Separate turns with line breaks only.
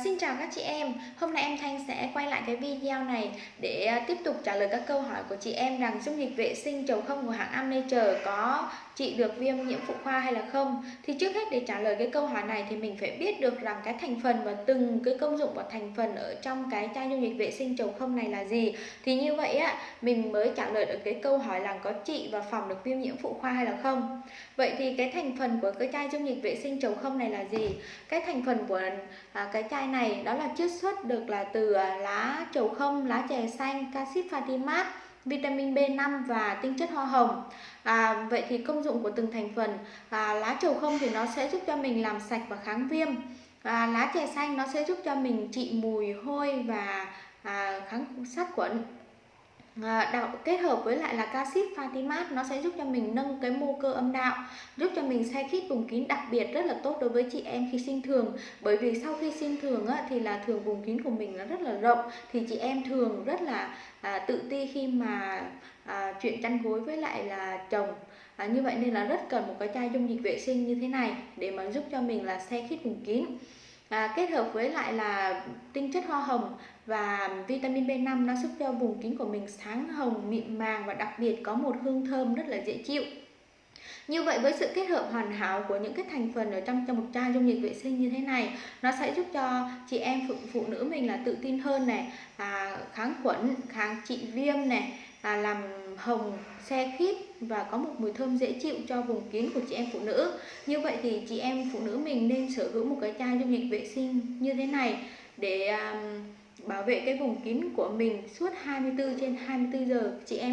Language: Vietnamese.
Xin chào các chị em, hôm nay em Thanh sẽ quay lại cái video này để tiếp tục trả lời các câu hỏi của chị em rằng dung dịch vệ sinh chầu không của hãng Amnature có trị được viêm nhiễm phụ khoa hay là không. Thì trước hết để trả lời cái câu hỏi này thì mình phải biết được rằng cái thành phần và từng cái công dụng và thành phần ở trong cái chai dung dịch vệ sinh chầu không này là gì. Thì như vậy á, mình mới trả lời được cái câu hỏi là có trị và phòng được viêm nhiễm phụ khoa hay là không. Vậy thì cái thành phần của cái chai dung dịch vệ sinh chầu không này là gì? Cái thành phần của cái chai này đó là chiết xuất được là từ lá trầu không, lá chè xanh, canxit phatimate, vitamin B5 và tinh chất hoa hồng. Vậy thì công dụng của từng thành phần, lá trầu không thì nó sẽ giúp cho mình làm sạch và kháng viêm. Lá chè xanh nó sẽ giúp cho mình trị mùi hôi và kháng sát khuẩn. Kết hợp với lại là canxit phatimate nó sẽ giúp cho mình nâng cái mô cơ âm đạo, giúp cho mình xe khít vùng kín, đặc biệt rất là tốt đối với chị em khi sinh thường. Bởi vì sau khi sinh thường thì là thường vùng kín của mình nó rất là rộng, thì chị em thường rất là tự ti khi mà chuyện chăn gối với lại là chồng. Như vậy nên là rất cần một cái chai dung dịch vệ sinh như thế này để mà giúp cho mình là xe khít vùng kín. Kết hợp với lại là tinh chất hoa hồng và vitamin B5 nó giúp cho vùng kín của mình sáng hồng, mịn màng và đặc biệt có một hương thơm rất là dễ chịu. Như vậy với sự kết hợp hoàn hảo của những cái thành phần ở trong một chai dung dịch vệ sinh như thế này, nó sẽ giúp cho chị em phụ nữ mình là tự tin hơn này, kháng khuẩn, kháng trị viêm này, làm hồng, xe khít và có một mùi thơm dễ chịu cho vùng kín của chị em phụ nữ. Như vậy thì chị em phụ nữ mình nên sở hữu một cái chai dung dịch vệ sinh như thế này để bảo vệ cái vùng kín của mình suốt 24/24 giờ. Chị em